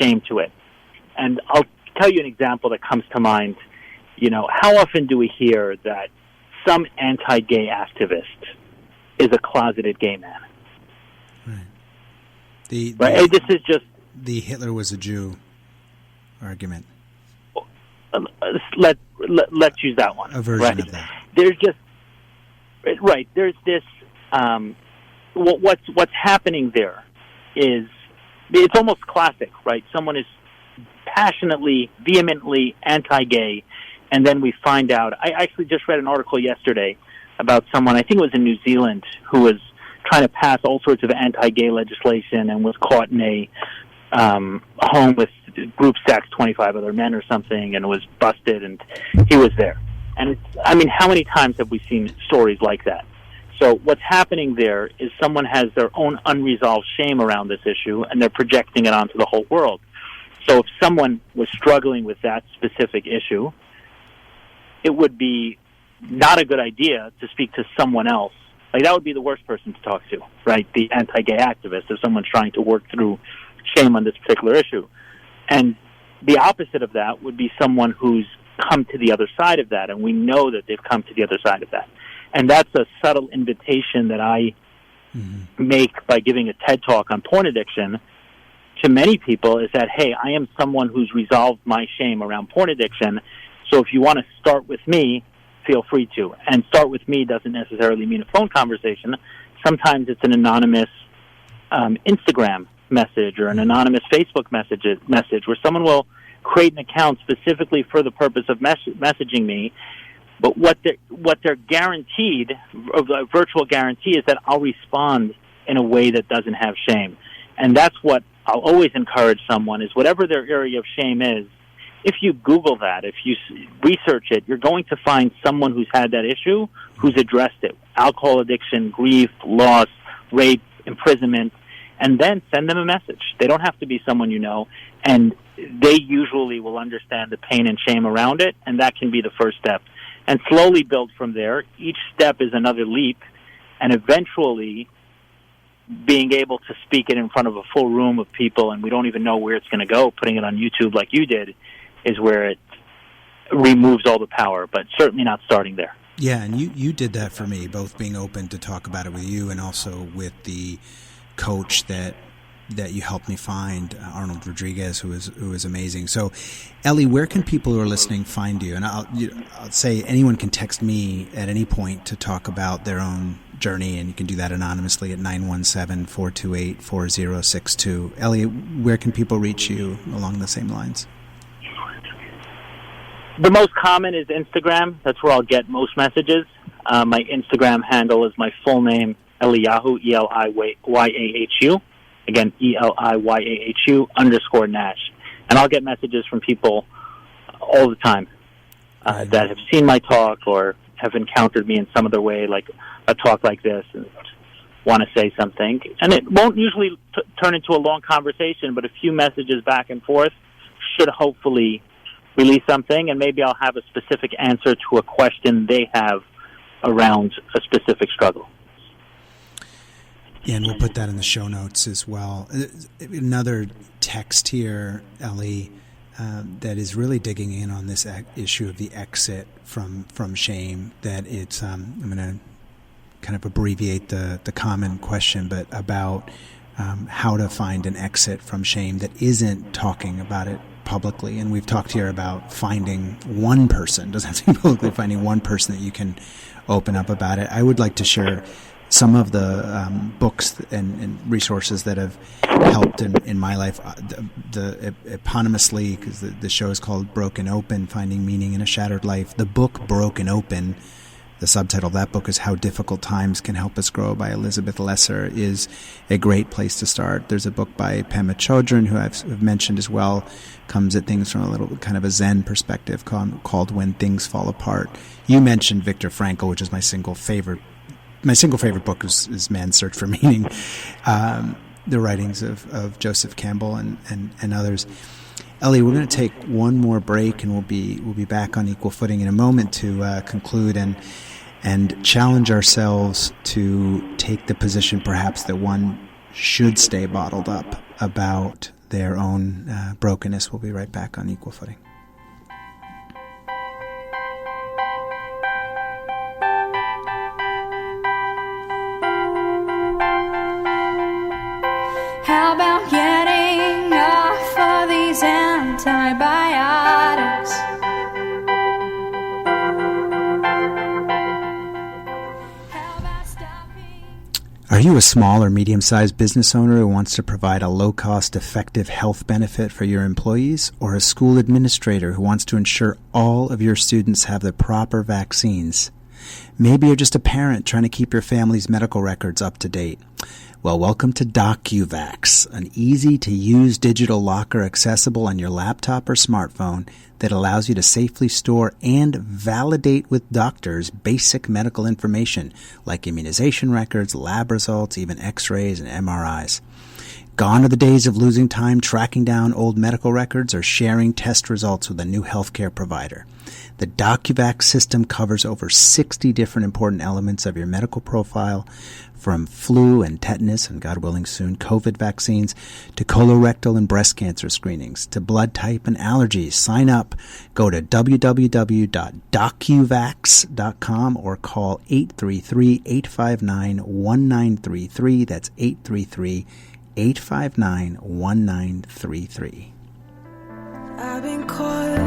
shame to it. And I'll tell you an example that comes to mind. How often do we hear that some anti-gay activist is a closeted gay man? Right. Right? This is just the Hitler was a Jew argument. Let's use that one. A version of that. There's just There's this. What's happening there is it's almost classic, right? Someone is passionately, vehemently anti-gay, and then we find out. I actually just read an article yesterday about someone, I think it was in New Zealand, who was trying to pass all sorts of anti-gay legislation and was caught in a home with group sex, 25 other men or something, and was busted, and he was there. And how many times have we seen stories like that? So what's happening there is someone has their own unresolved shame around this issue, and they're projecting it onto the whole world. So if someone was struggling with that specific issue, it would be not a good idea to speak to someone else. Like, that would be the worst person to talk to, right? The anti-gay activist, if someone's trying to work through shame on this particular issue. And the opposite of that would be someone who's come to the other side of that, and we know that they've come to the other side of that. And that's a subtle invitation that I make by giving a TED Talk on porn addiction to many people, is that, hey, I am someone who's resolved my shame around porn addiction, so if you want to start with me, feel free to. And start with me doesn't necessarily mean a phone conversation. Sometimes it's an anonymous Instagram message or an anonymous Facebook message where someone will create an account specifically for the purpose of messaging me. But what they're guaranteed, a virtual guarantee, is that I'll respond in a way that doesn't have shame. And that's what I'll always encourage someone, is whatever their area of shame is, if you Google that, if you research it, you're going to find someone who's had that issue, who's addressed it. Alcohol addiction, grief, loss, rape, imprisonment, and then send them a message. They don't have to be someone you know, and they usually will understand the pain and shame around it, and that can be the first step. And slowly build from there. Each step is another leap, and eventually being able to speak it in front of a full room of people, and we don't even know where it's going to go, putting it on YouTube like you did, is where it removes all the power, but certainly not starting there. Yeah, and you did that for me, both being open to talk about it with you and also with the coach that you helped me find, Arnold Rodriguez, who is amazing. So, Ellie, where can people who are listening find you? And I'll say anyone can text me at any point to talk about their own journey, and you can do that anonymously at 917-428-4062. Ellie, where can people reach you along the same lines? The most common is Instagram. That's where I'll get most messages. My Instagram handle is my full name, Eliyahu, Eliyahu. Again, Eliyahu _Nash. And I'll get messages from people all the time that have seen my talk or have encountered me in some other way, like a talk like this, and want to say something. And it won't usually turn into a long conversation, but a few messages back and forth should hopefully release something, and maybe I'll have a specific answer to a question they have around a specific struggle. Yeah, and we'll put that in the show notes as well. Another text here, Ellie, that is really digging in on this issue of the exit from shame. That it's I'm going to kind of abbreviate the common question, but about how to find an exit from shame that isn't talking about it publicly. And we've talked here about finding one person, doesn't have to be publicly, finding one person that you can open up about it. I would like to share some of the books and resources that have helped in my life. The eponymously, because the show is called Broken Open, Finding Meaning in a Shattered Life. The book Broken Open, the subtitle of that book is How Difficult Times Can Help Us Grow by Elizabeth Lesser, is a great place to start. There's a book by Pema Chodron, who I've mentioned as well, comes at things from a little kind of a Zen perspective called When Things Fall Apart. You mentioned Viktor Frankl, which is my single favorite book is Man's Search for Meaning. The writings of Joseph Campbell and others. Ellie, we're going to take one more break, and we'll be back on equal footing in a moment to conclude and challenge ourselves to take the position perhaps that one should stay bottled up about their own brokenness. We'll be right back on equal footing. How about getting off of these antibiotics? How about stopping? Are you a small or medium-sized business owner who wants to provide a low-cost, effective health benefit for your employees, or a school administrator who wants to ensure all of your students have the proper vaccines? Maybe you're just a parent trying to keep your family's medical records up to date. Well, welcome to DocuVax, an easy-to-use digital locker accessible on your laptop or smartphone that allows you to safely store and validate with doctors basic medical information like immunization records, lab results, even x-rays and MRIs. Gone are the days of losing time tracking down old medical records or sharing test results with a new healthcare provider. The DocuVax system covers over 60 different important elements of your medical profile, from flu and tetanus and, God willing soon, COVID vaccines, to colorectal and breast cancer screenings, to blood type and allergies. Sign up. Go to www.docuvax.com or call 833-859-1933. That's 833-859-1933. I've been caught,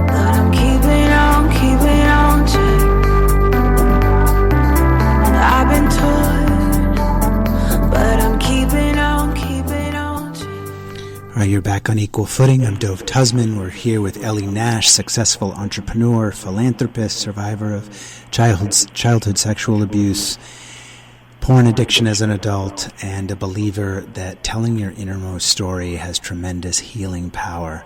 but I'm keeping on to. I've been torn, but I'm keeping on to. All right, you're back on Equal Footing. I'm Dov Tuzman. We're here with Ellie Nash, successful entrepreneur, philanthropist, survivor of childhood sexual abuse, porn addiction as an adult, and a believer that telling your innermost story has tremendous healing power.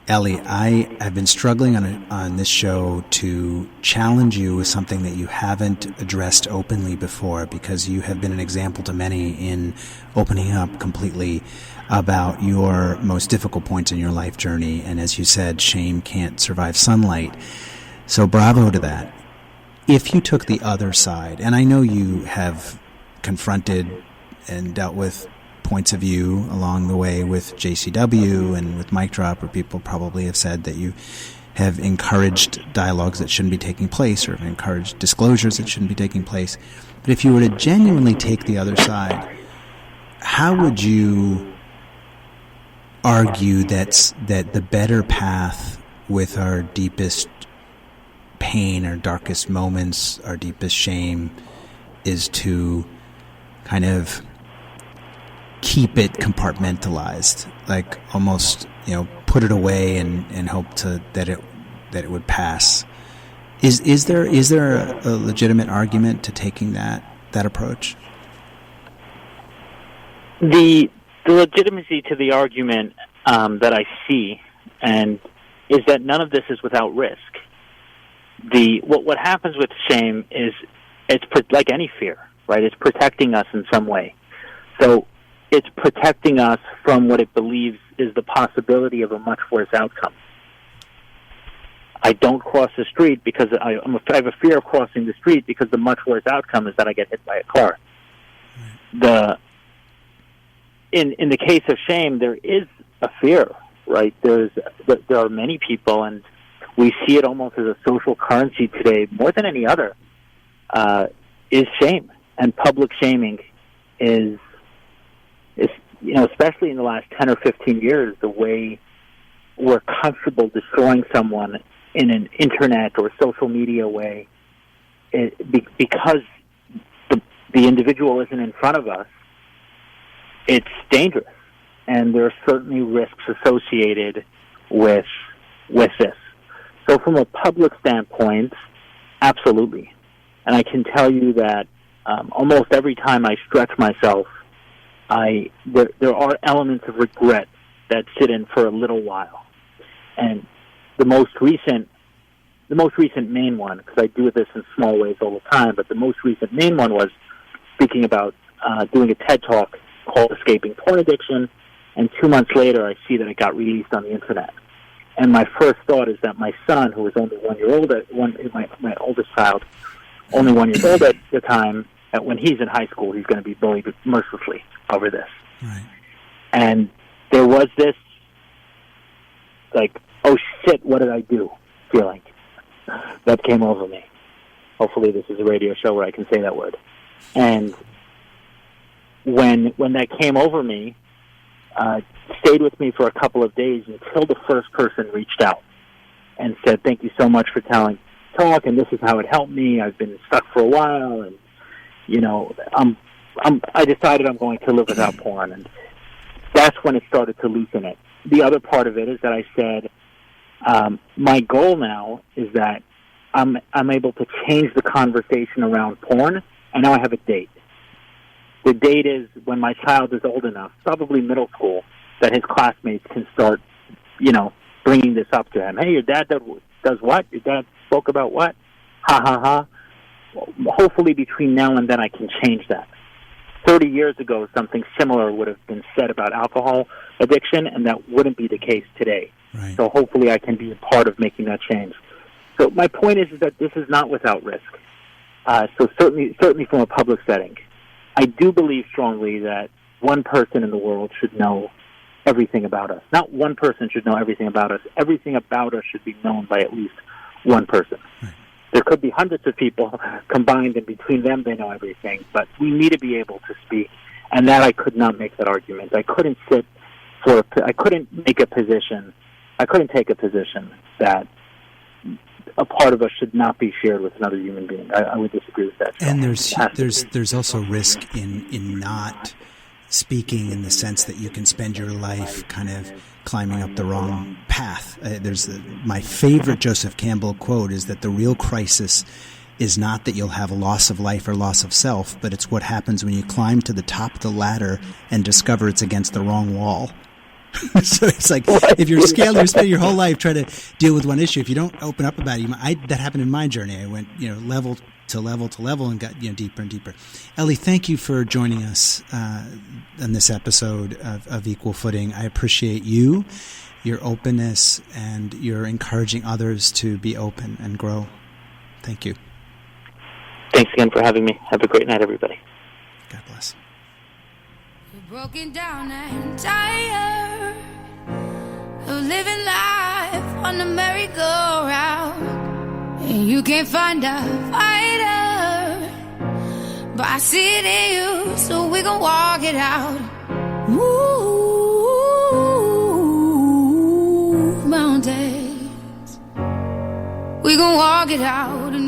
Ellie, I have been struggling on this show to challenge you with something that you haven't addressed openly before, because you have been an example to many in opening up completely about your most difficult points in your life journey. And as you said, shame can't survive sunlight. So bravo to that. If you took the other side, and I know you have confronted and dealt with points of view along the way with JCW and with Mic Drop, where people probably have said that you have encouraged dialogues that shouldn't be taking place, or have encouraged disclosures that shouldn't be taking place. But if you were to genuinely take the other side, how would you argue that the better path with our deepest pain, our darkest moments, our deepest shame is to kind of keep it compartmentalized, like almost, put it away and hope that it would pass. Is there a legitimate argument to taking that approach? The legitimacy to the argument that I see and is that none of this is without risk. What happens with shame is it's like any fear, right? It's protecting us in some way. So it's protecting us from what it believes is the possibility of a much worse outcome. I don't cross the street because I have a fear of crossing the street because the much worse outcome is that I get hit by a car. In the case of shame, there is a fear, right? There are many people, and we see it almost as a social currency today more than any other, is shame. And public shaming is especially in the last 10 or 15 years, the way we're comfortable destroying someone in an internet or social media way, because the individual isn't in front of us, it's dangerous. And there are certainly risks associated with this. So from a public standpoint, absolutely. And I can tell you that almost every time I stretch myself, there are elements of regret that sit in for a little while. And the most recent main one, because I do this in small ways all the time, but the most recent main one was speaking about doing a TED Talk called Escaping Porn Addiction, and 2 months later I see that it got released on the internet. And my first thought is that my son, who was only 1 year old, my oldest child, only 1 year old at the time, that when he's in high school, he's going to be bullied mercilessly over this. Right. And there was this, like, oh shit, what did I do feeling that came over me. Hopefully this is a radio show where I can say that word. And when that came over me, stayed with me for a couple of days until the first person reached out and said, thank you so much for telling talk, and this is how it helped me. I've been stuck for a while, and I decided I'm going to live without porn, and that's when it started to loosen it. The other part of it is that I said, my goal now is that I'm able to change the conversation around porn, and now I have a date. The date is when my child is old enough, probably middle school, that his classmates can start, bringing this up to him. Hey, your dad does what? Your dad spoke about what? Ha, ha, ha. Well, hopefully between now and then I can change that. 30 years ago, something similar would have been said about alcohol addiction, and that wouldn't be the case today. Right. So hopefully I can be a part of making that change. So my point is that this is not without risk. So certainly from a public setting. I do believe strongly that one person in the world should know everything about us. Not one person should know everything about us. Everything about us should be known by at least one person. Right. There could be hundreds of people combined, and between them they know everything, but we need to be able to speak. And that I could not make that argument. I couldn't take a position that a part of us should not be shared with another human being. I would disagree with that. And there's also risk in not speaking, in the sense that you can spend your life kind of climbing up the wrong path. My favorite Joseph Campbell quote is that the real crisis is not that you'll have a loss of life or loss of self, but it's what happens when you climb to the top of the ladder and discover it's against the wrong wall. So it's like, if you're scaled, you spend your whole life trying to deal with one issue. If you don't open up about it, that happened in my journey. I went, level to level to level, and got deeper and deeper. Ellie, thank you for joining us on this episode of Equal Footing. I appreciate you, your openness, and your encouraging others to be open and grow. Thank you. Thanks again for having me. Have a great night, everybody. God bless. Broken down and tired of living life on the merry-go-round, and you can't find a fighter, but I see it in you, so we gon' walk it out. Move mountains, we gon' walk talk it out and